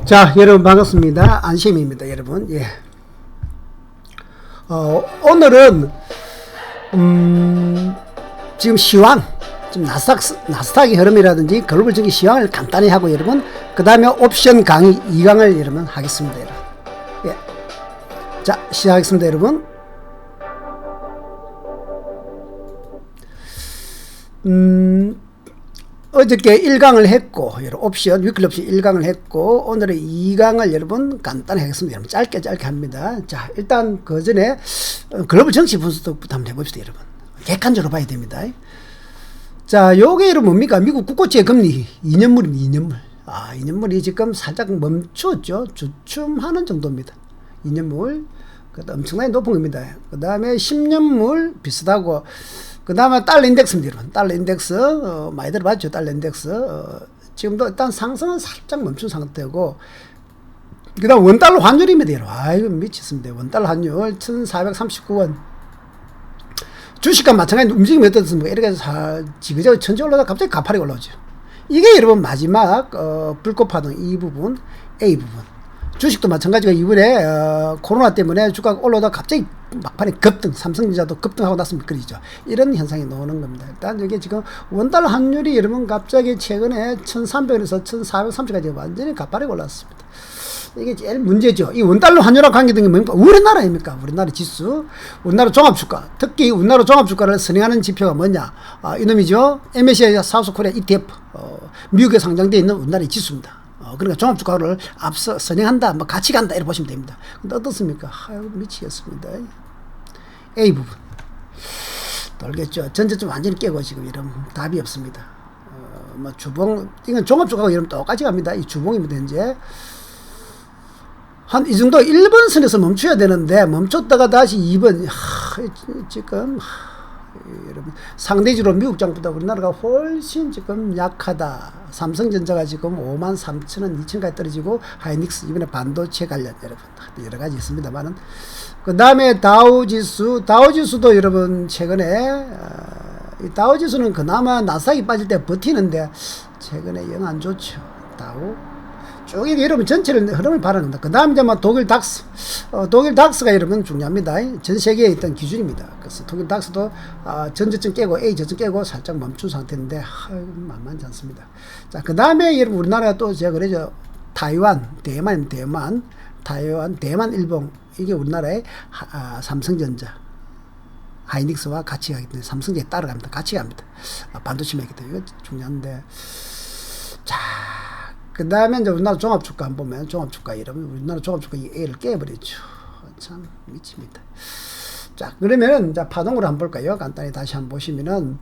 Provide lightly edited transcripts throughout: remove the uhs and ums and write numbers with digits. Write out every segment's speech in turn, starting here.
자, 여러분 반갑습니다. 안심입니다, 여러분. 예. 오늘은 지금 시황, 지금 나스닥의 흐름이라든지 글로벌 증시 시황을 간단히 하고 여러분, 그 다음에 옵션 강의 2강을 여러분 하겠습니다, 여러분. 예. 자, 시작하겠습니다, 여러분. 어저께 1강을 했고, 여러분, 옵션, 위클리 옵션 1강을 했고, 오늘은 2강을 여러분 간단히 하겠습니다. 여러분, 짧게 합니다. 자, 일단 그 전에 글로벌 정치 분석부터 한번 해봅시다, 여러분. 객관적으로 봐야 됩니다. 자, 요게 여러분 뭡니까? 미국 국고채 금리 2년물입니다, 2년물. 2년물이 지금 살짝 멈췄죠. 주춤하는 정도입니다. 2년물. 엄청나게 높은 겁니다. 그 다음에 10년물 비슷하고, 그 다음에 달러 인덱스입니다, 여러분. 달러 인덱스, 많이 들어봤죠, 달러 인덱스. 지금도 일단 상승은 살짝 멈춘 상태고, 그 다음 원달러 환율입니다, 여러분. 이거 미쳤습니다. 원달러 환율 1439원. 주식과 마찬가지 움직임이 어떻습니까? 이렇게 해서 지그재그 천천히 올라다가 갑자기 가파르게 올라오죠. 이게 여러분 마지막, 불꽃 파동 이 부분, A 부분. 주식도 마찬가지가 이번에 코로나 때문에 주가가 올라오다가 갑자기 막판에 급등, 삼성전자도 급등하고 났으면 그러죠. 이런 현상이 나오는 겁니다. 일단 이게 지금 원달러 환율이 여러분 갑자기 최근에 1300원에서 1430까지 완전히 가파르게 올랐습니다. 이게 제일 문제죠. 이 원달러 환율하고 관계된 게 뭡니까? 우리나라입니까? 우리나라 지수, 우리나라 종합주가, 특히 우리나라 종합주가를 선행하는 지표가 뭐냐? 이놈이죠. MSCI 사우스 코리아 ETF, 미국에 상장되어 있는 우리나라의 지수입니다. 그러니까 종합주가를 앞서 선행한다, 뭐 같이 간다, 이렇게 보시면 됩니다. 근데 어떻습니까? 미치겠습니다. A 부분. 돌겠죠. 전체좀 완전히 깨고 지금 이런 답이 없습니다. 뭐 주봉, 이건 종합주가가 여러분 똑같이 갑니다. 이 주봉입니다, 이제. 한 이 정도 1번 선에서 멈춰야 되는데, 멈췄다가 다시 2번, 지금, 여러분, 상대적으로 미국 장보다 우리나라가 훨씬 지금 약하다. 삼성전자가 지금 53,000원, 2,000까지 떨어지고, 하이닉스, 이번에 반도체 관련, 여러분, 여러 가지 있습니다만은. 그 다음에 다우지수도 여러분, 최근에, 이 다우지수는 그나마 나스닥이 빠질 때 버티는데, 최근에 영 안 좋죠. 다우. 쭉 이게 여러분 전체를 흐름을 바라는다. 그 다음 이제 뭐 독일 닥스가 여러분 중요합니다. 전 세계에 있던 기준입니다. 그래서 독일 닥스도 전저점 깨고 A 저점 깨고 살짝 멈춘 상태인데 만만치 않습니다. 자, 그 다음에 여러분 우리나라가 또 제가 그러죠. 대만 일본, 이게 우리나라의 삼성전자, 하이닉스와 같이 가기 때문에 삼성전자에 따라갑니다. 같이 갑니다. 반도체이기 때문에 이거 중요한데, 자. 그 다음에 이제 우리나라 종합주가 한번 보면, 종합주가 이러면 우리나라 종합주가 이 A를 깨버렸죠. 참 미칩니다. 자, 그러면은 이제 파동으로 한번 볼까요? 간단히 다시 한번 보시면은,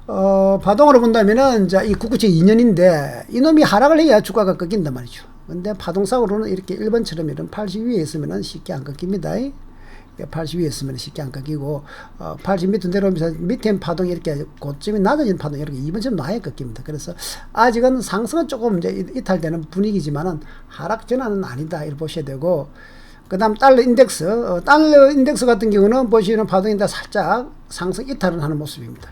파동으로 본다면은 이제 이 국고채 2년인데 이놈이 하락을 해야 주가가 꺾인단 말이죠. 근데 파동상으로는 이렇게 1번처럼 이런 80 위에 있으면은 쉽게 안 꺾입니다. 80 위에 있으면 쉽게 안 꺾이고, 80 밑으로 내려오면서 밑에 파동이 이렇게 고점이 낮아진 파동이 이렇게 2번처럼 나야 꺾입니다. 그래서 아직은 상승은 조금 이제 이탈되는 분위기지만은 하락 전환은 아니다, 이렇게 보셔야 되고, 그 다음 달러 인덱스 같은 경우는 보시는 파동인데 살짝 상승 이탈을 하는 모습입니다.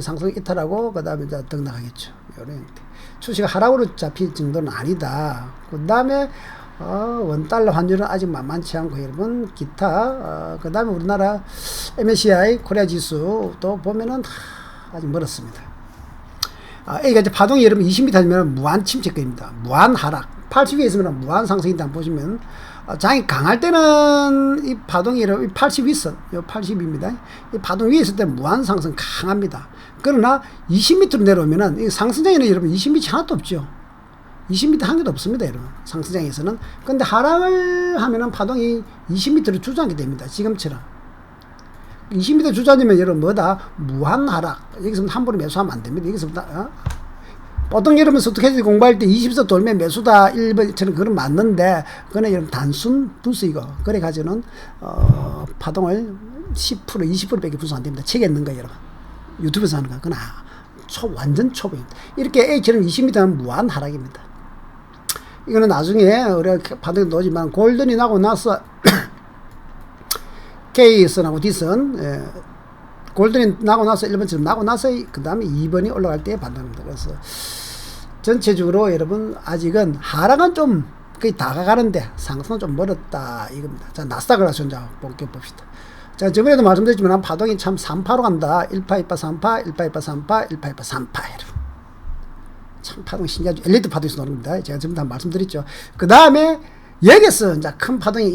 상승 이탈하고, 그 다음에 이제 등락하겠죠. 이런 형태. 추세가 하락으로 잡힐 정도는 아니다. 그 다음에 원달러 환율은 아직 만만치 않고 여러분 기타, 그 다음에 우리나라 MSCI 코리아 지수도 보면은 아직 멀었습니다. A가 이제 파동이 여러분 20m 되면 무한 침체권입니다. 무한 하락. 80위에 있으면 무한 상승이다 보시면, 장이 강할 때는 이 파동이 80위선, 80입니다. 이 파동 위에 있을 때 무한 상승 강합니다. 그러나 20m로 내려오면은 이 상승장에는 여러분 20m 하나도 없죠. 20m 한 개도 없습니다, 여러분. 상승장에서는. 근데 하락을 하면은 파동이 20m로 주저앉게 됩니다. 지금처럼. 20m 주저앉으면 여러분 뭐다? 무한 하락. 여기서 함부로 매수하면 안 됩니다. 여기서부터, 보통 여러분 스토캐스틱 공부할 때 20서 돌면 매수다 1번처럼 그건 맞는데, 그거는 여러분 단순 분수이고, 그래 가지고는, 파동을 10%, 20%밖에 분수 안 됩니다. 책에 있는 거 여러분. 유튜브에서 하는 거. 그건 완전 초보입니다. 이렇게 A처럼 20m는 무한 하락입니다. 이거는 나중에 우리가 파동이 나오지만, 골든이 나고 나서 K선하고 D선, 골든이 나고 나서 1번처럼 나고 나서 그 다음에 2번이 올라갈 때 판단합니다. 그래서 전체적으로 여러분 아직은 하락은 좀 거의 다가가는데 상승은 좀 멀었다 이겁니다. 자, 나스닥을 하셔 본격 봅시다. 자, 저번에도 말씀드렸지만 파동이 참 3파로 간다. 1파, 2파, 3파, 1파, 2파, 3파, 1파, 2파, 3파. 참 파동 신기하죠. 엘리트 파동에서 나옵니다. 제가 지금 다 말씀드렸죠. 그 다음에 여기서 이제 큰 파동이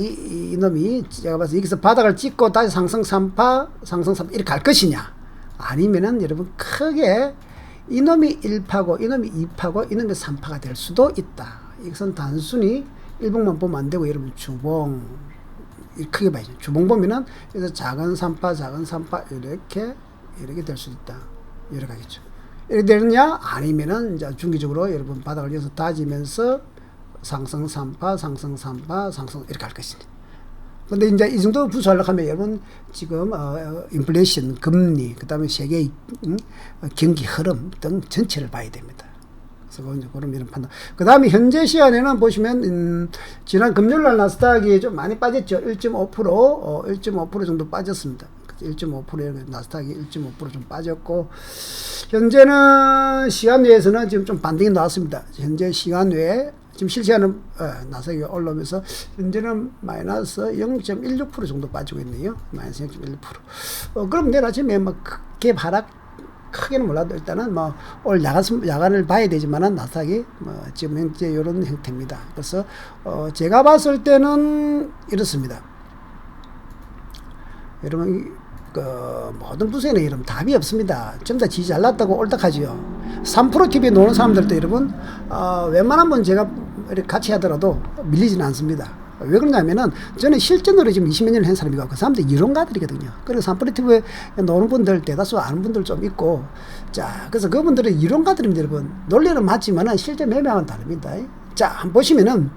이놈이 제가 봐서 여기서 바닥을 찍고 다시 상승 3파, 상승 3파 이렇게 갈 것이냐. 아니면은 여러분 크게 이놈이 1파고 이놈이 2파고 이놈이 3파가 될 수도 있다. 이것은 단순히 일봉만 보면 안 되고 여러분 주봉 크게 봐야죠. 주봉 보면은 그래서 작은 3파 작은 3파 이렇게 될 수 있다. 여러 가지죠. 이렇게 되느냐 아니면은 이제 중기적으로 여러분 바닥을 여기서 다지면서 상승 3파 상승 3파 상승 이렇게 할 것이니. 근데 이제 이 정도 분수하려고 하면 여러분 지금 인플레이션 금리 그다음에 세계 경기 흐름 등 전체를 봐야 됩니다. 그래서 그런 이런 판단. 그다음에 현재 시간에는 보시면 지난 금요일날 나스닥이 좀 많이 빠졌죠. 1.5% 정도 빠졌습니다. 1.5% 나스닥이 1.5% 좀 빠졌고 현재는 시간 외에서는 지금 좀 반등이 나왔습니다. 현재 시간 외에 지금 실시간은 나스닥이 올라오면서 현재는 마이너스 0.16% 정도 빠지고 있네요. 마이너스 0.16%. 그럼 내일 아침에 뭐 크게 하락 크게는 몰라도 일단은 뭐 올 야간을 봐야 되지만은 나스닥이 뭐 지금 현재 이런 형태입니다. 그래서 제가 봤을 때는 이렇습니다. 여러분 모든 부서에는 여러분 답이 없습니다. 전부 다 지지 잘났다고 옳다하지요. 3% TV 노는 사람들도 여러분 웬만하면 제가 이렇게 같이 하더라도 밀리지는 않습니다. 왜 그러냐면은 저는 실전으로 지금 20몇 년을 한 사람이고 그 사람들 이론가들이거든요. 그래서 3% TV에 노는 분들 대다수 아는 분들 좀 있고 자 그래서 그분들은 이론가들입니다. 여러분 논리는 맞지만은 실제 매매하고는 다릅니다. 자 한번 보시면은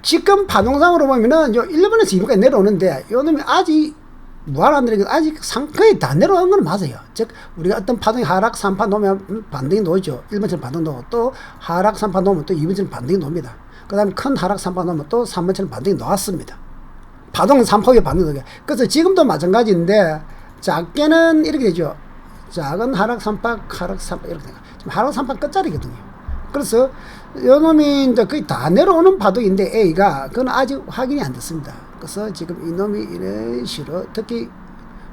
지금 파동상으로 보면은 요 1번에서 2번까지 내려오는데 요 놈이 아직 무한한데 아직 상거의 다 내려온 건 맞아요. 즉 우리가 어떤 파동이 하락 3파 놓으면 반등이 놓죠. 1번처럼 반등 놓고 또 하락 3파 놓으면 또 2번처럼 반등이 놓습니다. 그 다음에 큰 하락 3파 놓으면 또 3번처럼 반등이 놓았습니다. 파동은 3파 위에 반등이 놓게. 그래서 지금도 마찬가지인데 작게는 이렇게 되죠. 작은 하락 3파 하락 3파 이렇게 돼요. 지금 하락 3파 끝자리거든요. 그래서 요 놈이 이제 거의 다 내려오는 파동인데 A가 그건 아직 확인이 안 됐습니다. 그래서 지금 이놈이 이런 식으로 특히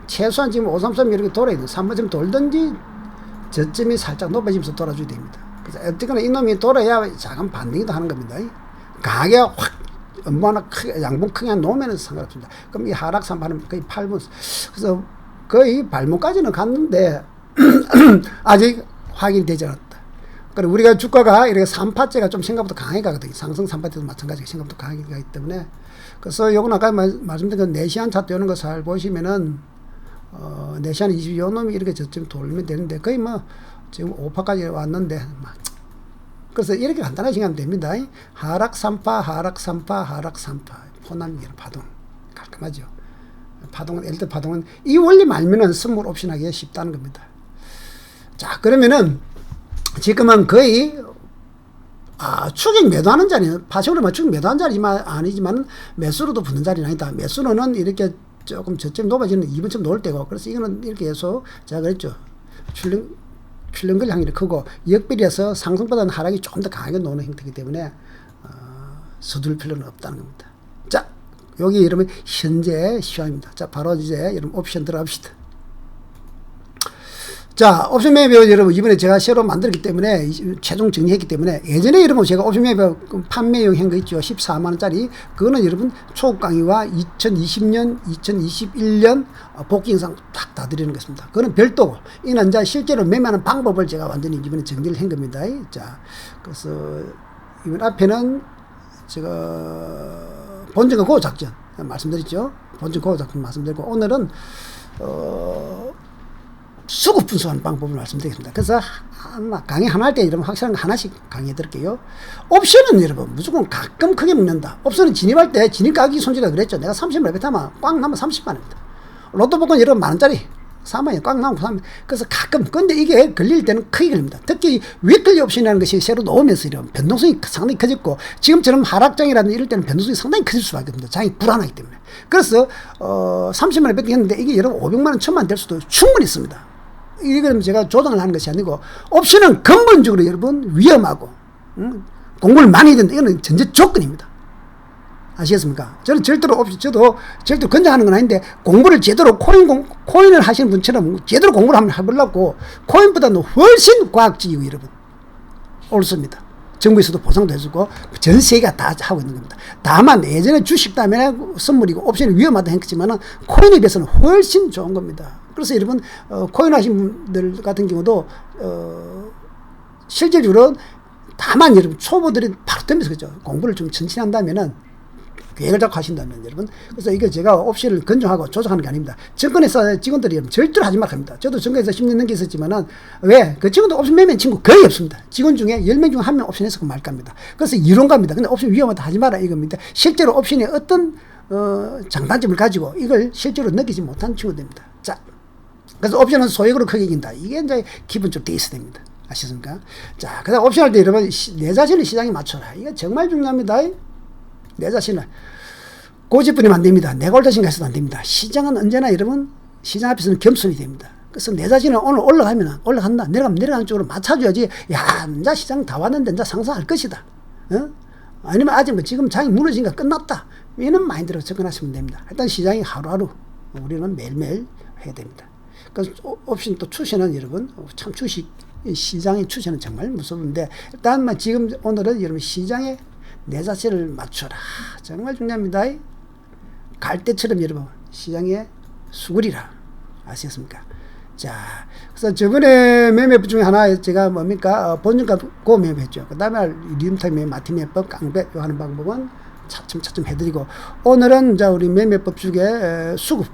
최소한 지금 533 이렇게 돌아야 돼요. 3번쯤 돌든지 저점이 살짝 높아지면서 돌아줘야 됩니다. 그래서 어쨌거나 이놈이 돌아야 작은 반등이도 하는 겁니다. 강하게 확 얼마나 크게 양봉 크게 놓으면 상관없습니다. 그럼 이 하락 3파는 거의 8분 그래서 거의 발목까지는 갔는데 아직 확인되지 않았다. 그리고 우리가 주가가 이렇게 3파째가 좀 생각보다 강하게 가거든요. 상승 3파째도 마찬가지로 생각보다 강하게 가기 때문에. 그래서 요건 아까 말씀드린 4시간 차트 요런 거 잘 보시면은, 4시간 20, 요 놈이 이렇게 저쯤 돌면 되는데, 거의 뭐, 지금 5파까지 왔는데, 그래서 이렇게 간단하게 생각하면 됩니다. 하락 3파, 하락 3파, 하락 3파. 포남기로 파동. 깔끔하죠. 파동은, 예를 들어 파동은 이 원리 알면은 선물 옵션하기가 쉽다는 겁니다. 자, 그러면은, 지금은 거의 추격 매도하는 자리는 파시오로 추격 매도하는 자리지만 아니지만 매수로도 붙는 자리는 아니다. 매수로는 이렇게 조금 저점 높아지는 2번쯤 놓을 때고 그래서 이거는 이렇게 해서 제가 그랬죠. 출렁거리 확률이 크고 역별이어서 상승보다는 하락이 조금 더 강하게 노는 형태이기 때문에 서둘 필요는 없다는 겁니다. 자, 여기 여러분 현재 시황입니다. 자, 바로 이제 여러분 옵션 들어갑시다. 자, 옵션 매매 여러분 이번에 제가 새로 만들었기 때문에 최종 정리했기 때문에 예전에 여러분 제가 옵션 매매 판매용 한 거 있죠. 14만원짜리 그거는 여러분 초급 강의와 2020년 2021년 복귀 영상 딱 다 드리는 것입니다. 그거는 별도고 이는 이제 실제로 매매하는 방법을 제가 완전히 이번에 정리를 한 겁니다. 자, 그래서 이번 앞에는 제가 본전과 고호 작전 말씀드렸죠. 본전 고호 작전 말씀드리고 오늘은 수급 분석하는 방법을 말씀드리겠습니다. 그래서 강의 하나 할 때 여러분 확실한 거 하나씩 강의해 드릴게요. 옵션은 여러분 무조건 가끔 크게 먹는다. 옵션은 진입할 때 진입 가격이 손질가 그랬죠. 내가 30만 베타면 꽉 나면 30만원입니다. 로또 복권 여러분 만원짜리 4만원 꽉 나면 4만. 그래서 가끔 근데 이게 걸릴 때는 크게 걸립니다. 특히 위클리 옵션이라는 것이 새로 나오면서 이런 변동성이 상당히 커졌고 지금처럼 하락장이라든지 이럴 때는 변동성이 상당히 커질 수밖에 없습니다. 장이 불안하기 때문에. 그래서 30만원 베팅했는데 이게 여러분 500만원 1000만원 될 수도 충분히 있습니다. 이건 제가 조정을 하는 것이 아니고 옵션은 근본적으로 여러분 위험하고 공부를 많이 해야 된다. 이거는 전제 조건입니다. 아시겠습니까? 저는 절대로 저도 절대로 권장하는 건 아닌데 공부를 제대로 코인을 하시는 분처럼 제대로 공부를 한번 해보려고 코인보다는 훨씬 과학적이고 여러분 옳습니다. 정부에서도 보상도 해주고 전 세계가 다 하고 있는 겁니다. 다만 예전에 주식 다음에 선물이고 옵션이 위험하다 했지만은 코인에 비해서는 훨씬 좋은 겁니다. 그래서 여러분 코인 하신 분들 같은 경우도 실질적으로 다만 여러분 초보들이 바로 덤벼서 그죠. 공부를 좀 천천히 한다면은 계획을 잡고 하신다면 여러분. 그래서 이거 제가 옵션을 건조하고 조작하는 게 아닙니다. 증권회사 직원들이 여러분 절대로 하지 말라 합니다. 저도 증권회사 10년 넘게 있었지만은 왜? 그 직원도 옵션 매매한 친구 거의 없습니다. 직원 중에 10명 중 1명 옵션 해서 말까 합니다. 그래서 이론가입니다. 근데 옵션 위험하다 하지 마라 이겁니다. 실제로 옵션이 어떤 장단점을 가지고 이걸 실제로 느끼지 못한 친구들입니다. 자, 그래서 옵션은 소액으로 크게 이긴다. 이게 이제 기본적으로 돼 있어야 됩니다. 아시습니까? 자, 그 다음 옵션 할 때 여러분 내 자신을 시장에 맞춰라. 이거 정말 중요합니다. 내 자신을 고집부리면 안 됩니다. 내가 올 자신 가서도 안 됩니다. 시장은 언제나 여러분 시장 앞에서는 겸손이 됩니다. 그래서 내 자신을 오늘 올라가면 올라간다. 내려가면 내려가는 쪽으로 맞춰줘야지. 야, 이제 시장 다 왔는데 이제 상승할 것이다. 아니면 아직 뭐 지금 장이 무너지니까 끝났다. 이런 마인드로 접근하시면 됩니다. 일단 시장이 하루하루 우리는 매일매일 해야 됩니다. 그래서 옵션 또 추세는 여러분 참 시장의 추세는 정말 무서운데 일단 지금 오늘은 여러분 시장에 내 자신을 맞춰라. 정말 중요합니다. 갈대처럼 여러분 시장에 수그리라. 아시겠습니까? 자, 그래서 저번에 매매법 중에 하나 제가 뭡니까? 본전가 고 매매했죠. 그 다음에 리듬타임 매매, 마티매법, 깡배 하는 방법은 차츰차츰 해드리고 오늘은 자 우리 매매법 중에 수급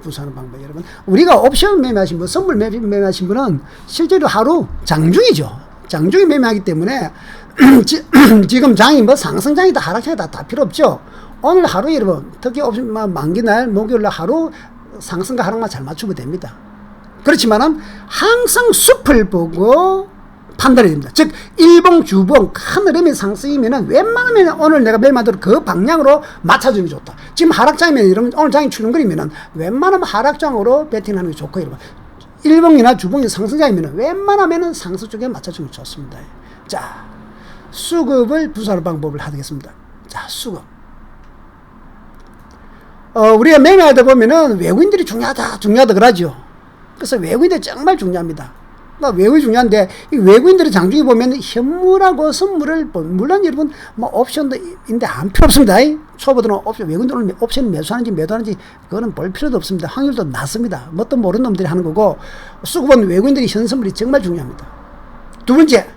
분석하는 방법 여러분. 우리가 옵션 매매하신 분, 선물 매매하신 분은 실제로 하루 장중이죠. 장중에 매매하기 때문에 지금 장이 뭐 상승장이다 하락장이다 다 필요 없죠. 오늘 하루 여러분 특히 옵션 만기날 목요일날 하루 상승과 하락만 잘 맞추면 됩니다. 그렇지만은 항상 숲을 보고 판단해야 됩니다. 즉 일봉 주봉 큰 흐름의 상승이면은 웬만하면 오늘 내가 매매하도록 그 방향으로 맞춰주는 게 좋다. 지금 하락장이면 여러분 오늘 장이 출렁거리면은 웬만하면 하락장으로 배팅하는 게 좋고 여러분 일봉이나 주봉이 상승장이면 웬만하면 상승 쪽에 맞춰주면 좋습니다. 자, 수급을 분석하는 방법을 하겠습니다. 자, 수급. 우리가 매매하다 보면은 외국인들이 중요하다 그러죠. 그래서 외국인들이 정말 중요합니다. 외국이 중요한데 이 외국인들의 장중에 보면 현물하고 선물을 물론 여러분 뭐 옵션도 인데 안 필요 없습니다. 초보들은 옵션 외국인들은 옵션 매수하는지 매도하는지 그거는 볼 필요도 없습니다. 확률도 낮습니다. 뭣도 모르는 놈들이 하는 거고 수급은 외국인들이 현 선물이 정말 중요합니다. 두 번째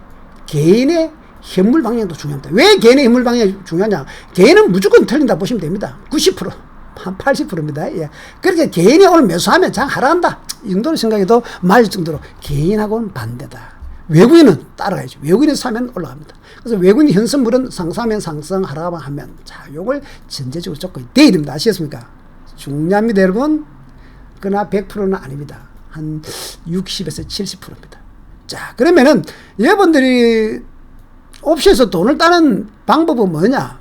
개인의 현물 방향도 중요합니다. 왜 개인의 현물 방향이 중요하냐? 개인은 무조건 틀린다 보시면 됩니다. 90%. 한 80%입니다. 예. 그렇게 개인이 오늘 매수하면 장 하락한다. 이 정도로 생각해도 맞을 정도로 개인하고는 반대다. 외국인은 따라가야죠. 외국인이 사면 올라갑니다. 그래서 외국인 현선물은 상승하면 상승, 하락하면 하면 자, 요걸 전제적으로 조건이 돼야 됩니다. 아시겠습니까? 중요합니다, 여러분. 그러나 100%는 아닙니다. 한 60에서 70%입니다. 자, 그러면은 여러분들이 옵션에서 돈을 따는 방법은 뭐냐?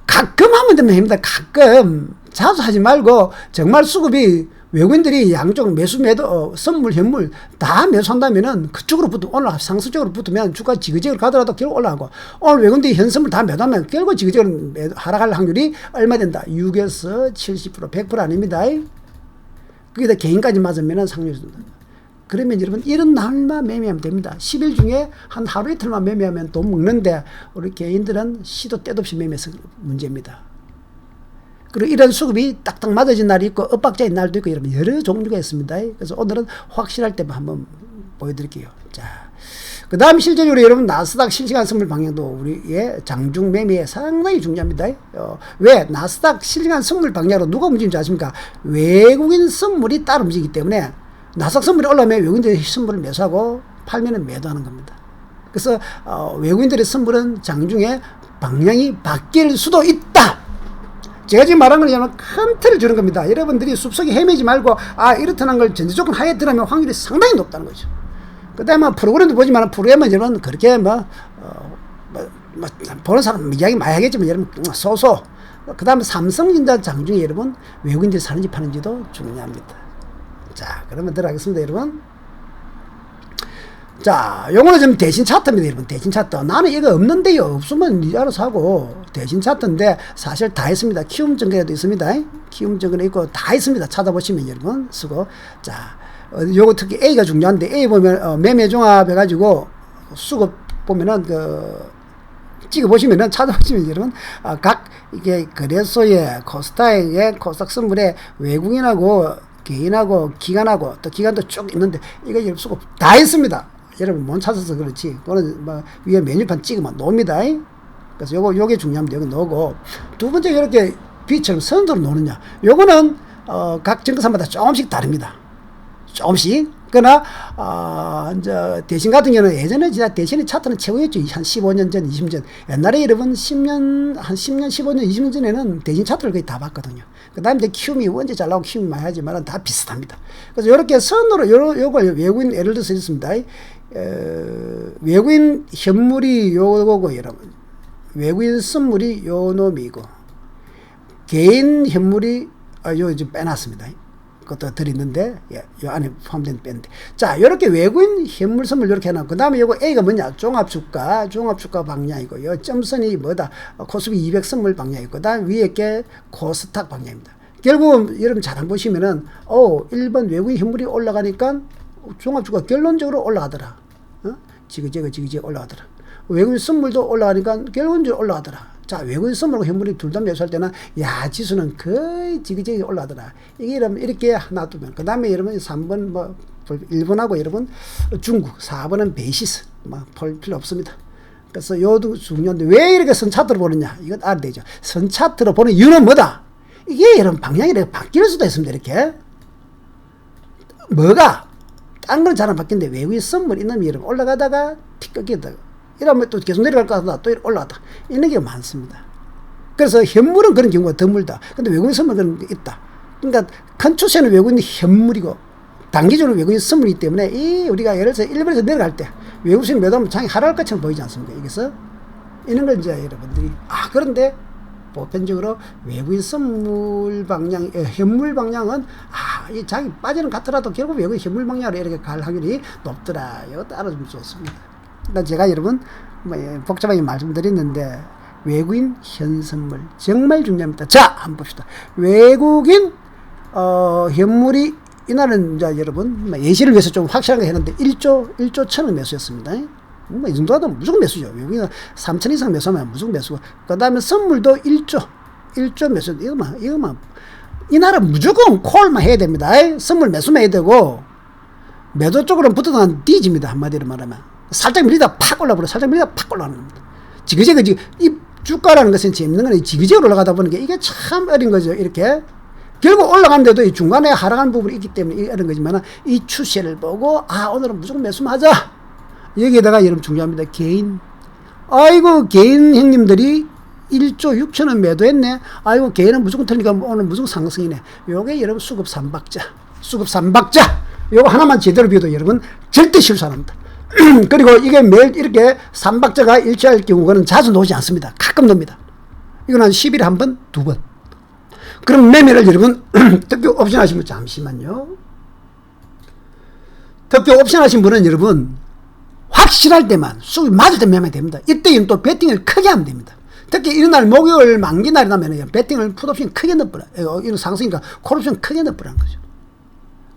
가끔 하면 됩니다. 가끔. 자주 하지 말고 정말 수급이 외국인들이 양쪽 매수 매도 선물 현물 다 매수한다면은 그쪽으로 올라 상승 쪽으로 붙으면 주가 지그재그로 가더라도 결국 올라가고 오늘 외국인들이 현선물 다 매도하면 결국 지그재그로 하락할 확률이 얼마 된다? 6에서 70% 100% 아닙니다. 거기다 개인까지 맞으면은 상률이 된다. 그러면 여러분 이런 날만 매매하면 됩니다. 10일 중에 한 하루 이틀만 매매하면 돈 먹는데 우리 개인들은 시도 때도 없이 매매해서 문제입니다. 그리고 이런 수급이 딱딱 맞아진 날이 있고 엇박자인 날도 있고 여러분 여러 종류가 있습니다. 그래서 오늘은 확실할 때만 한번 보여드릴게요. 자, 그 다음 실제적으로 여러분 나스닥 실시간 선물 방향도 우리의 장중 매매에 상당히 중요합니다. 왜? 나스닥 실시간 선물 방향으로 누가 움직이는지 아십니까? 외국인 선물이 따로 움직이기 때문에 나스닥 선물이 올라오면 외국인들이 선물을 매수하고 팔면은 매도하는 겁니다. 그래서 외국인들의 선물은 장중에 방향이 바뀔 수도 있다. 제가 지금 말한 건 큰 틀을 주는 겁니다. 여러분들이 숲속에 헤매지 말고 이렇다는 걸 전제조건 하에 들어가면 확률이 상당히 높다는 거죠. 그 다음에 프로그램도 보지만 프로그램은 여러분 그렇게 보는 사람 이야기 많이 하겠지만 여러분 소소. 그 다음에 삼성전자 장중에 여러분 외국인들이 사는지 파는지도 중요합니다. 자, 그러면 들어가겠습니다, 여러분. 자, 요거는 좀 대신 차트입니다, 여러분. 대신 차트. 나는 이거 없는데요. 없으면 니 알아서 하고. 대신 차트인데, 사실 다 있습니다. 키움 증권에도 있습니다. 키움 증권에 있고, 다 있습니다. 찾아보시면 여러분, 쓰고. 자, 요거 특히 A가 중요한데, A 보면, 매매 종합 해가지고, 수급 보면은, 찍어보시면은, 찾아보시면 여러분, 각, 이게, 거래소에, 코스닥에, 코스닥 선물에 외국인하고, 개인하고, 기관하고, 또 기관도 쭉 있는데, 이거 여러분 수급 다 있습니다. 여러분 못 찾아서 그렇지. 그거는 뭐 위에 메뉴판 찍으면 놓습니다. 그래서 요게 중요합니다. 요거 놓고. 두 번째, 이렇게 B처럼 선도로 놓느냐. 요거는, 각 증권사마다 조금씩 다릅니다. 조금씩. 그러나, 이제, 대신 같은 경우는 예전에 진짜 대신의 차트는 최고였죠. 한 15년 전, 20년 전. 옛날에 여러분 10년, 15년, 20년 전에는 대신 차트를 거의 다 봤거든요. 그 다음에 이제 키움이 언제 잘 나오고 키움이 많이 하지만 다 비슷합니다. 그래서 이렇게 선으로, 요걸 외국인, 예를 들어서 있습니다. 외국인 현물이 요거고, 여러분. 외국인 선물이 요 놈이고, 개인 현물이, 요 이제 빼놨습니다. 그것도 들있는데, 예, 요 안에 포함된 뺀데. 자, 요렇게 외국인 현물 선물 요렇게 해놔. 그 다음에 요거 A가 뭐냐? 종합주가 방향이고, 요 점선이 뭐다? 코스피 200 선물 방향이고, 그 다음 위에 게 코스닥 방향입니다. 결국은 여러분 잘 한번 보시면은, 1번 외국인 현물이 올라가니까 종합주가 결론적으로 올라가더라. 지그재그 올라가더라. 외국인 선물도 올라가니까 결론적으로 올라가더라. 자, 외국인 선물하고 현물이 둘 다 매수할 때는, 야, 지수는 거의 지그재그 올라가더라. 이게 여러분 이렇게 하나 두면, 그 다음에 여러분 3번 뭐, 일본하고 여러분 중국, 4번은 베이시스. 뭐, 볼 필요 없습니다. 그래서 요도 중요한데, 왜 이렇게 선차트로 보느냐? 이건 알아야 되죠. 선차트로 보는 이유는 뭐다? 이게 여러분 방향이 이렇게 바뀔 수도 있습니다, 이렇게. 뭐가? 딴 건 잘 안 바뀌는데, 외국인 선물 이놈이 여러분 올라가다가 틱 꺾이다가, 이러면 또 계속 내려갈 것 같다, 또 올라갔다. 이런 게 많습니다. 그래서 현물은 그런 경우가 드물다. 근데 외국인 선물은 그런 게 있다. 그러니까 큰 추세는 외국인 현물이고, 단기적으로 외국인 선물이기 때문에, 우리가 예를 들어서 1번에서 내려갈 때, 외국인 선물 매도하면 장이 하락할 것처럼 보이지 않습니까? 여기서. 이런 걸 이제 여러분들이, 그런데, 보편적으로 외국인 선물 방향, 현물 방향은, 이 장이 빠지는 것 같더라도 결국 외국인 현물 방향으로 이렇게 갈 확률이 높더라. 이것도 알아주면 좋습니다. 일단 제가 여러분, 복잡하게 말씀드렸는데, 외국인 현선물. 정말 중요합니다. 자, 한번 봅시다. 외국인, 현물이, 이날은 이제 여러분, 예시를 위해서 좀 확실하게 했는데, 1조 천원 매수였습니다. 이 정도 하도 무조건 매수죠. 외국인 3천 이상 매수하면 무조건 매수고. 그 다음에 선물도 1조 매수. 이거만. 이 나라 무조건 콜만 해야 됩니다. 선물 매수만 해야 되고, 매도 쪽으로 붙어도 뒤집니다. 한마디로 말하면. 살짝 밀리다 팍 올라버려. 살짝 밀리다 팍 올라가는 겁니다. 지그재그, 이 주가라는 것은 재밌는 건 지그재그 올라가다 보니까 이게 참 어린 거죠. 이렇게. 결국 올라가는데도 이 중간에 하락한 부분이 있기 때문에 어린 거지만, 이 추세를 보고, 오늘은 무조건 매수만 하자. 여기에다가 여러분 중요합니다. 개인. 아이고, 개인 형님들이 1조 6천원 매도했네. 아이고, 개인은 무조건 틀리니까 오늘 무조건 상승이네. 요게 여러분 수급 3박자. 요거 하나만 제대로 비워도 여러분 절대 실수 안 합니다. 그리고 이게 매일 이렇게 3박자가 일치할 경우는 자주 나오지 않습니다. 가끔 납니다. 이건 한 10일에 한 번, 두 번. 그럼 매매를 여러분, 특히 옵션 하신 분, 잠시만요. 특히 옵션 하신 분은 여러분, 확실할 때만, 수급이 맞을 때 매매 됩니다. 이때는 또 베팅을 크게 하면 됩니다. 특히 이런 날, 목요일 만기 날이 나면 베팅을 풋옵션 크게 넣어버려. 이런 상승이니까 콜옵션 크게 넣어버리는 거죠.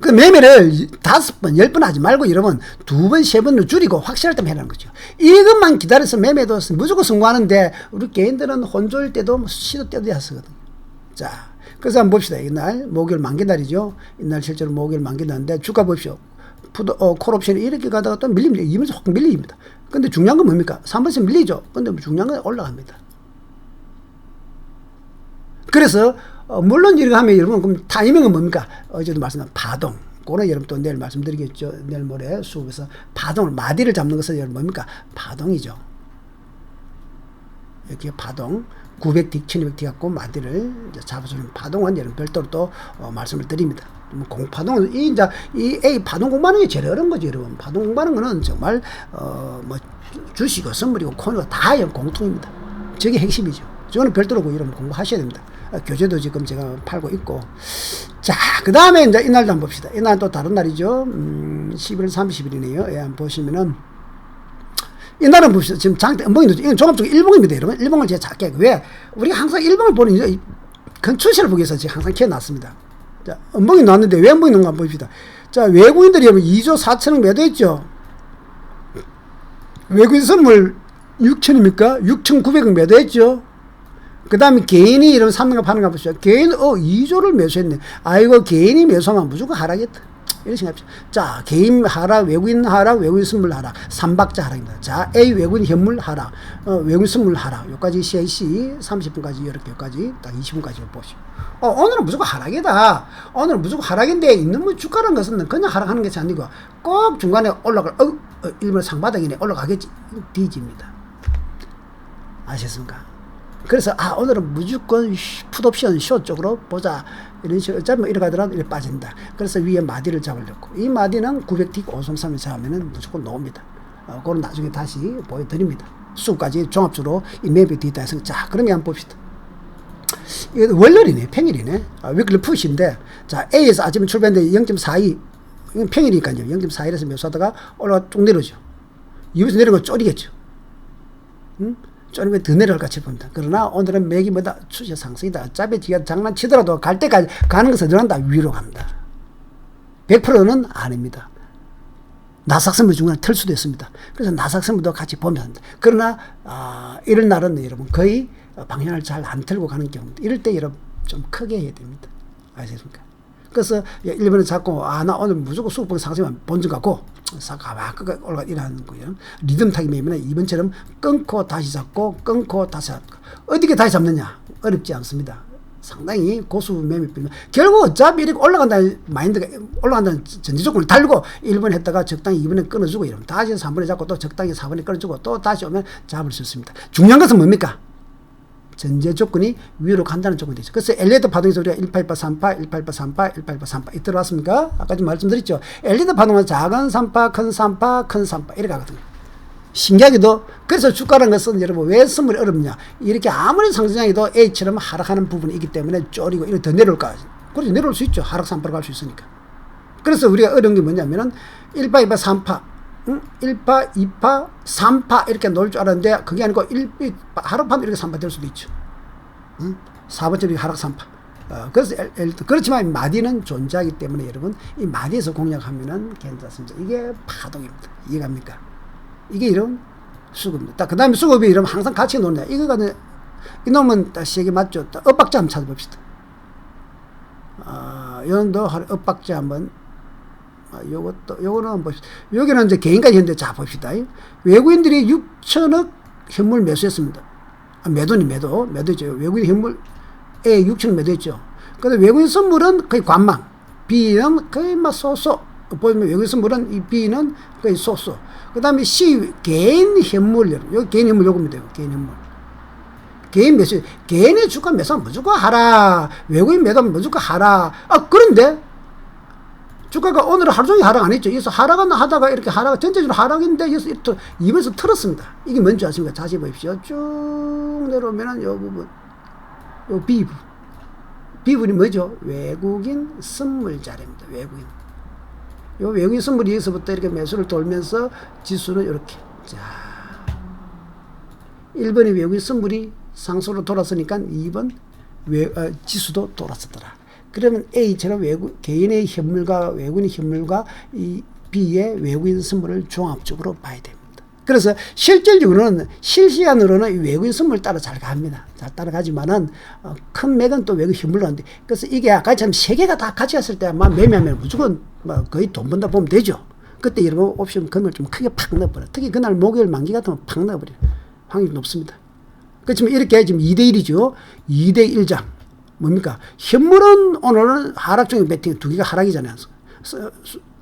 그 매매를 5번, 10번 하지 말고 여러분 2번, 3번으로 줄이고 확실할 때만 해라는 거죠. 이것만 기다려서 매매도 무조건 성공하는데, 우리 개인들은 혼조일 때도 시도 때도 하거든요. 자, 그래서 한번 봅시다. 이날, 목요일 만기 날이죠. 이날 실제로 목요일 만기 날인데, 주가 보십시오. 콜옵션이 이렇게 가다가 또 밀립니다. 이면서 확 밀립니다. 근데 중요한 건 뭡니까? 3번에서 밀리죠. 근데 중요한 건 올라갑니다. 그래서, 물론 이렇게 하면 여러분, 그럼 타이밍은 뭡니까? 어제도 말씀드린 파동. 그거는 여러분 또 내일 말씀드리겠죠. 내일 모레 수업에서 파동을, 마디를 잡는 것은 여러분 뭡니까? 파동이죠. 이렇게 파동. 900D, 1200D 갖고 마디를 잡아주는 파동은 여러분 별도로 또 말씀을 드립니다. 공파동은 이 A 파동 공부하는 게 제일 어려운 거죠, 여러분. 파동 공부하는 거는 정말 뭐 주식이고 선물이고 코인이고 다 공통입니다. 저게 핵심이죠. 저는 별도로 여러분 공부하셔야 됩니다. 교재도 지금 제가 팔고 있고. 자, 그 다음에 이제 이날도 한번 봅시다. 이날 또 다른 날이죠. 11월 30일이네요. 예, 한번 보시면은 이날은 봅시다. 지금 장대 음봉이 이건 종합적으로 일봉입니다, 여러분. 일봉을 제가 작게 왜 우리가 항상 일봉을 보는 이유 큰 추세를 보기 위해서 제가 항상 키워놨습니다. 자, 음봉이 나왔는데 왜 음봉이 나온가 한번 봅시다. 자, 외국인들이 여러분 2조 4천억 매도했죠. 외국인 선물 6천입니까? 6,900억 매도했죠. 그 다음에 개인이 이런 샀는가 파는가 보시죠. 개인 2조를 매수했네. 아이고, 개인이 매수하면 무조건 하락했다. 이런 생각합시다. 자, 개인 하락, 외국인 하락, 외국인 선물 하락, 3박자 하락입니다. 자, A 외국인 현물 하락, 외국인 선물 하락. 여기까지 CIC 30분까지 이렇게 여기까지 딱 20분까지 보시죠. 오늘은 무조건 하락이다. 오늘은 무조건 하락인데 있는 뭐 주가라는 것은 그냥 하락하는 것이 아니고 꼭 중간에 올라갈 일본 상바닥이네 올라가겠지. 뒤집니다. 아셨습니까? 그래서 오늘은 무조건 풋옵션 숏 쪽으로 보자. 이런 식으로 어차피 이렇게 하더라도 이렇게 빠진다. 그래서 위에 마디를 잡으려고. 이 마디는 900틱 533을 잡으면 무조건 나옵니다. 그건 나중에 다시 보여드립니다. 수까지 종합적으로 이 맵이 뒤다 해서. 자, 그러면 한번 봅시다. 이게 월요일이네, 평일이네. 위클리 푸시인데, 자, A에서 아침에 출발했는데 0.42, 이건 평일이니까요. 0.41에서 매수하다가 올라가 쭉 내려오죠. 이번에서 내려가면 쪼리겠죠. 응? 쪼리면 더 내려갈 같이 봅니다. 그러나 오늘은 맥이 뭐다? 추세 상승이다. 어차피 지가 장난치더라도 갈 때까지 가는 것은 늘어난다. 위로 갑니다. 100%는 아닙니다. 나삭선물 중간에 털 수도 있습니다. 그래서 나삭선물도 같이 보면 합니다. 그러나 이런 날은 여러분 거의 방향을 잘 안 틀고 가는 경우입니다. 이럴 때 여러분 좀 크게 해야 됩니다. 아시겠습니까? 그래서 일본은 자꾸 나 오늘 무조건 수급봉 상승만 본전 갖고 가봐 올라가 이러는 거예요. 리듬 타기 매면 이번처럼 끊고 다시 잡고 끊고 다시 잡고 어디게 다시 잡느냐 어렵지 않습니다. 상당히 고수 매매입니다. 결국 어차피 이렇게 올라간다는 마인드가 올라간다는 전제 조건을 달고 1번 했다가 적당히 2번에 끊어주고 이러면 다시 3번에 잡고 또 적당히 4번에 끊어주고 또 다시 오면 잡을 수 있습니다. 중요한 것은 뭡니까? 전제 조건이 위로 간다는 조건이 되죠. 그래서 엘리베이터 파동에서 우리가 18838, 18838, 18838 이 들어왔습니까? 아까 좀 말씀드렸죠. 엘리베이터 파동은 작은 3파, 큰 3파, 큰 3파 이렇게 가거든요. 신기하게도 그래서 주가라는 것은 여러분 왜 선물이 어렵냐? 이렇게 아무리 상승장에도 A처럼 하락하는 부분이 있기 때문에 쪼리고 이렇게 더 내려올까? 그렇죠. 내려올 수 있죠. 하락 3파로 갈 수 있으니까. 그래서 우리가 어려운 게 뭐냐면은 1파, 2파, 3파 1파, 2파, 3파 이렇게 놓을 줄 알았는데 그게 아니고 하락판 이렇게 3파 될 수도 있죠. 4번째 하락 3파. 그래서 그렇지만 마디는 존재하기 때문에 여러분 이 마디에서 공략하면은 괜찮습니다. 이게 파동입니다. 이해갑니까? 이게 이런 수급입니다. 그 다음에 수급이 이러면 항상 같이 노냐. 이거가 이놈은 시계 맞죠? 엇박자 한번 찾아봅시다. 요놈도 엇박자 한번. 요거는 한번 봅시다. 여기는 이제 개인까지 했는데, 자, 봅시다. 외국인들이 6천억 현물 매수했습니다. 매도죠. 외국인 현물에 6천억 매도했죠. 근데 외국인 선물은 거의 관망, B는 거의 막 쏘쏘. 보면 외국인 선물은 이 B는 거의 쏘쏘. 그 다음에 C, 개인 현물. 여기 개인 현물 요겁니다. 개인 현물. 개인 매수, 개인의 주가 매수하면 무조건 하라. 외국인 매도하면 무조건 하라. 그런데, 주가가 오늘 하루 종일 하락 안 했죠. 그래서 하락은 하다가 이렇게 전체적으로 하락인데, 이번에서 틀었습니다. 이게 뭔지 아십니까? 다시 보십시오. 쭉 내려오면은 요 부분, 요 B부분. B부분이 뭐죠? 외국인 선물 자리입니다. 외국인. 요 외국인 선물이 여기서부터 이렇게 매수를 돌면서 지수는 이렇게. 자. 1번이 외국인 선물이 상승으로 돌았으니까 2번 지수도 돌았었더라. 그러면 A처럼 개인의 현물과 외국인의 현물과 이 B의 외국인 선물을 종합적으로 봐야 됩니다. 그래서 실질적으로는 실시간으로는 외국인 선물 따라 잘 갑니다. 잘 따라가지만은 큰 맥은 또 외국인 현물로 하는데 그래서 이게 아까처럼 세 개가 다 같이 왔을 때만 매매하면 무조건 거의 돈 번다 보면 되죠. 그때 여러분 옵션 금을 좀 크게 팍 넣어버려. 특히 그날 목요일 만기 같으면 팍 넣어버려. 확률이 높습니다. 그렇지만 이렇게 지금 2대1이죠. 2대1장. 뭡니까? 현물은 오늘은 하락 중에 배팅 두 개가 하락이잖아요.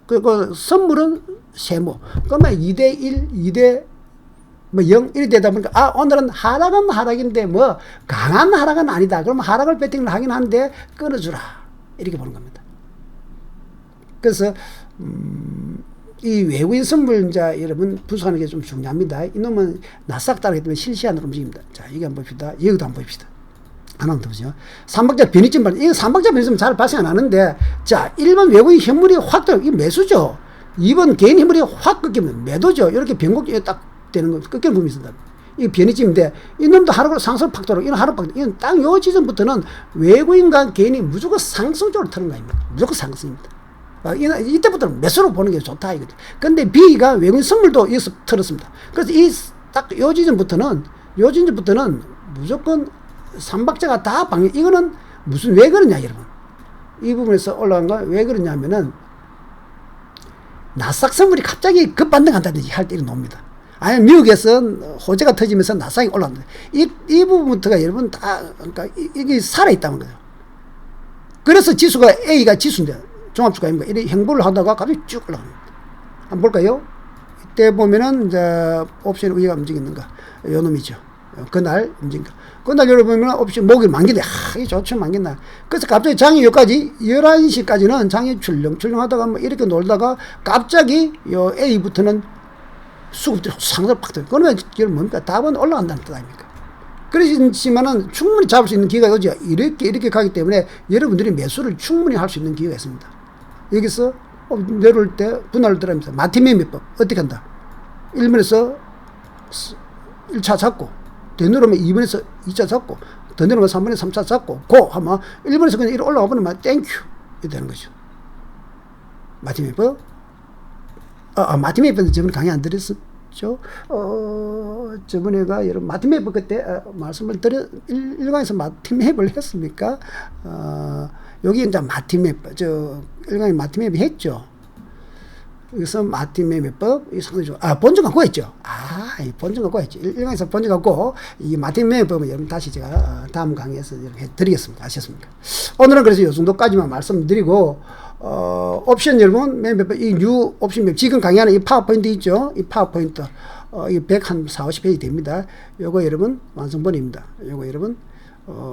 그리고 선물은 세모. 그러면 2대1, 2대 0, 1이 되다 보니까 오늘은 하락은 하락인데 뭐 강한 하락은 아니다. 그러면 하락을 배팅을 하긴 하는데 끊어주라. 이렇게 보는 겁니다. 그래서 이 외국인 선물자 여러분 분석하는 게 좀 중요합니다. 이놈은 나싹 따르기 때문에 실시간으로 움직입니다. 자, 이게 한번 봅시다. 여기도 한번 봅시다. 하나만 더 보죠. 삼박자 변이점 발, 이 삼박자 변이점 잘 발생 안 하는데, 자, 1번 외국인 현물이 확 들어, 이 매수죠. 2번 개인 현물이 확 꺾이면 매도죠. 이렇게 변곡이 딱 되는 거, 꺾이는 부분이 있습니다. 이 변이점인데, 이놈도 하루 상승 팍도로, 이는 하루 팍, 이는 딱 요 지점부터는 외국인과 개인이 무조건 상승적으로 트는 거 아닙니까? 무조건 상승입니다. 이때부터는 매수로 보는 게 좋다, 이거죠. 근데 B가 외국인 선물도 여기서 틀었습니다. 그래서 딱 요 지점부터는 무조건 삼박자가 다 방향, 이거는 왜 그러냐, 여러분. 이 부분에서 올라간 거 왜 그러냐면은, 나스닥 선물이 갑자기 급반등한다든지 할 때 이런 놉니다. 아니, 미국에서 호재가 터지면서 나스닥이 올라간다. 이 부분부터가 여러분 다, 그러니까 이게 살아있다는 거예요. 그래서 지수가 A가 지수인데, 종합주가입니다. 이렇게 행보를 하다가 갑자기 쭉 올라갑니다. 한번 볼까요? 이때 보면은, 이제, 옵션 위가 움직이는가. 요 놈이죠. 그날 움직인가. 그날 여러분 옵션 목요일 만기인데, 이게 좋죠, 만기날. 그래서 갑자기 장이 여기까지, 11시까지는 장이 출렁하다가 뭐 이렇게 놀다가, 갑자기 요 A부터는 수급들이 상승을 팍 들어요. 그러면 이게 뭡니까? 답은 올라간다는 뜻 아닙니까? 그렇지만은 충분히 잡을 수 있는 기회가 오죠. 이렇게 가기 때문에 여러분들이 매수를 충분히 할 수 있는 기회가 있습니다. 여기서 내려올 때 분할을 들어가면서 마티메 매법 어떻게 한다? 1번에서 1차 잡고 더 내려오면 2번에서 2차 잡고 더 내려오면 3번에서 3차 잡고 고 하면 1번에서 그냥 이렇게 올라와 버리면 땡큐 이렇게 되는 거죠. 마티메 매법 마티메 매법은 저번에 강의 안 드렸었죠? 저번에가 여러분 마티메 매법 그때 말씀을 일강에서 마티메 매법을 했습니까? 여기 이제 마티메 매법 일강에 마티메 매법 했죠. 여기서 마티메 매법 이 상당히 좋아. 본전 갖고 했죠. 이 본전 갖고 했죠. 일강에서 본전 갖고 이 마티메 매법은 여러분 다시 제가 다음 강의에서 해드리겠습니다. 아셨습니까? 오늘은 그래서 이 정도까지만 말씀드리고 옵션 여러분 매법 이 뉴 옵션 매법 지금 강의하는 이 파워포인트 있죠. 이 파워포인트 이 140, 50페이지 됩니다. 요거 여러분 완성본입니다. 요거 여러분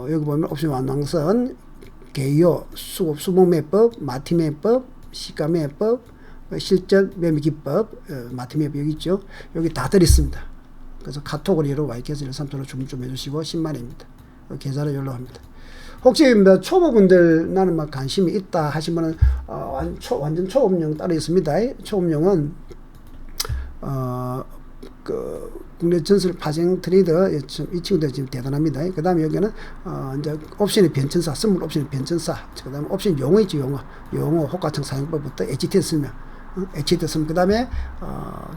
여기 보면 옵션 완성선 개요, 수목 매법, 마티 매법, 시가 매법, 실전 매매 기법, 마티 매법 여기 있죠. 여기 다 들어있습니다. 그래서 카톡으로 여러 YK에서 13%로 주문 좀 해주시고 10만원입니다. 계좌로 연락합니다. 혹시 초보분들 나는 막 관심이 있다 하시면은 완전 초급용 따로 있습니다. 초급용은 국내 전설 파생 트레이더 이 친구들 지금 대단합니다. 그 다음에 여기는 이제 옵션의 변천사, 선물 옵션의 변천사, 그 다음에 옵션 용어 있죠. 용어 호가청 사용법부터 HTS 설명, HTS 설명, 그 다음에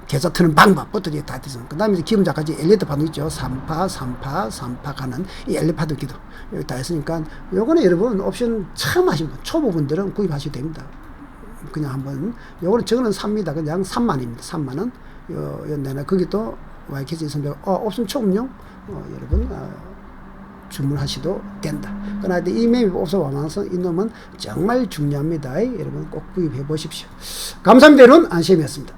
계좌 트는 방법부터 다 있습니다. 그 다음에 기본자까지 엘리트 파도 있죠. 3파 가는 이 엘리트 파도 기도 여기 다 있으니까 요거는 여러분 옵션 처음 하시는 분, 초보분들은 구입하셔도 됩니다. 그냥 한번 요거는 저거는 삽니다. 그냥 3만입니다. 3만원. 내나 거기 또 YKG 선별 옵션 초급용 여러분 주문하셔도 된다. 그러나 이 매입 옵션 완화성 이 놈은 정말 중요합니다. 여러분 꼭 구입해 보십시오. 감사합니다. 여러분 안심이었습니다.